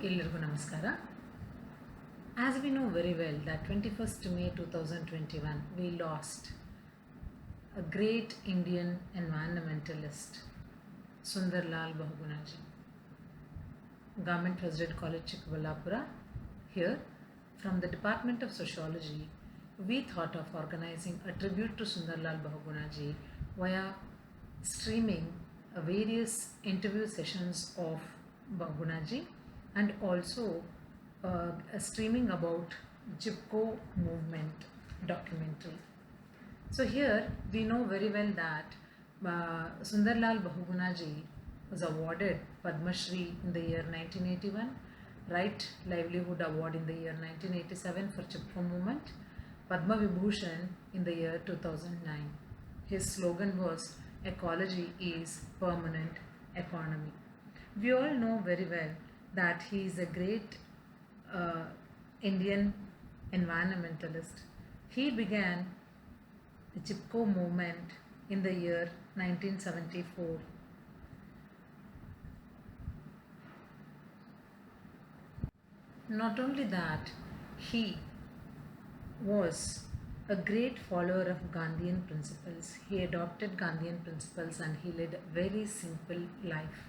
ಎಲ್ಲರಿಗೂ ನಮಸ್ಕಾರ. As we know very well that 21st May 2021 we lost a great Indian environmentalist, Sundarlal Bahugunaji. Government President College Chikballapura. Here, from the Department of Sociology, we thought of organizing a tribute to Sundarlal Bahugunaji via streaming various interview sessions of Bahugunaji and also streaming about Chipko movement documentary. So here we know very well that Sundarlal Bahugunaji was awarded Padma Shri in the year 1981, Right Livelihood Award in the year 1987 for Chipko movement, Padma Vibhushan in the year 2009. His slogan was "Ecology is permanent economy." We all know very well that he is a great Indian environmentalist. He began the Chipko movement in the year 1974. Not only that, he was a great follower of Gandhian principles. He adopted Gandhian principles and he led a very simple life.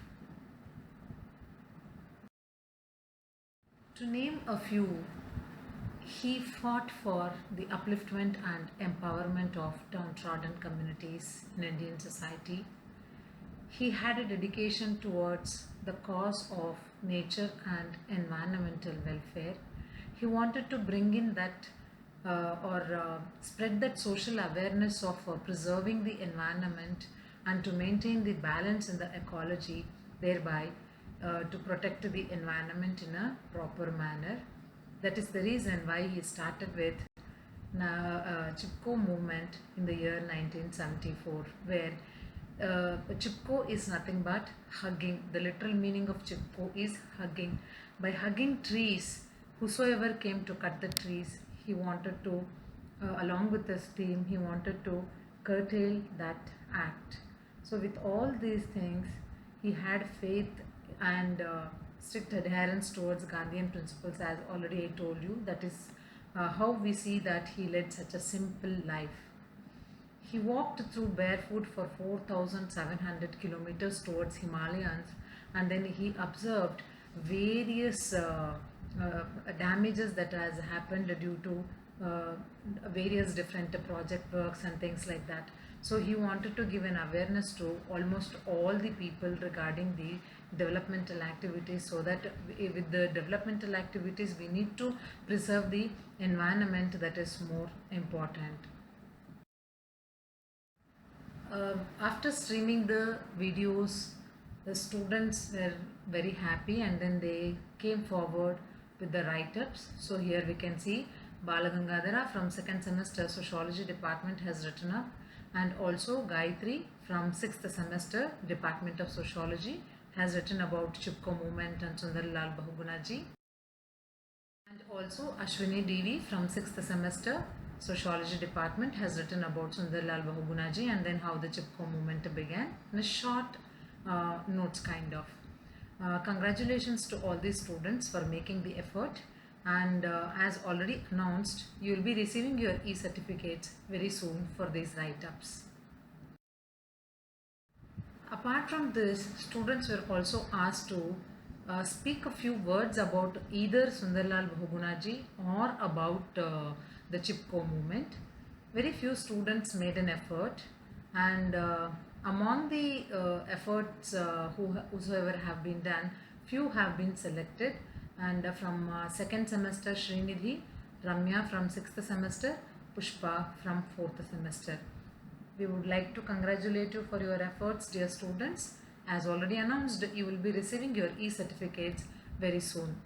To name a few, he fought for the upliftment and empowerment of downtrodden communities in Indian society. He had a dedication towards the cause of nature and environmental welfare. He wanted to bring in that spread that social awareness of preserving the environment and to maintain the balance in the ecology, thereby to protect the environment in a proper manner. That is the reason why he started with Chipko movement in the year 1974, where Chipko is nothing but hugging. The literal meaning of Chipko is hugging. By hugging trees, whosoever came to cut the trees, he wanted to, along with his team, he wanted to curtail that act. So with all these things, he had faith and strict adherence towards Gandhian principles, as already I told you. That is how we see that he led such a simple life. He walked through barefoot for 4,700 kilometers towards Himalayas, and then he observed various damages that has happened due to various different project works and things like that. So he wanted to give an awareness to almost all the people regarding the developmental activities, so that with the developmental activities we need to preserve the environment. That is more important. After streaming the videos, the students were very happy and then they came forward with the write-ups. So here we can see Balagangadhara from second semester Sociology department has written up, and also Gayatri from 6th semester Department of Sociology has written about Chipko movement and Sundarlal Bahugunaji, and also Ashwini DV from 6th semester Sociology department has written about Sundarlal Bahugunaji and then how the Chipko movement began in a short notes kind of. Congratulations to all these students for making the effort, and as already announced, you will be receiving your e-certificates very soon for these write-ups. Apart from this, students were also asked to speak a few words about either Sundarlal Bahugunaji or about the Chipko movement. Very few students made an effort, and among the efforts whosoever have been done, few have been selected, and from second semester Srinidhi, Ramya from 6th semester, Pushpa from 4th semester. We would like to congratulate you for your efforts, dear students. As already announced, you will be receiving your e-certificates very soon.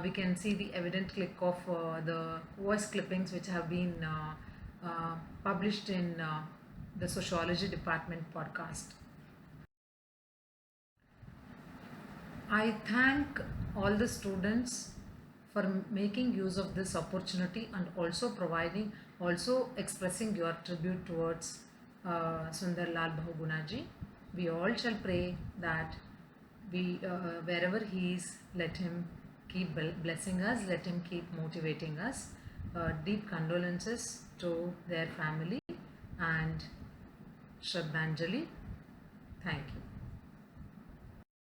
We can see the evident click of the voice clippings which have been published in the Sociology department podcast. I thank all the students for making use of this opportunity and also expressing your tribute towards Sundarlal Bahugunaji. We all shall pray that wherever he is, let him keep blessing us, let him keep motivating us. Deep condolences to their family and Shraddhanjali. Thank you.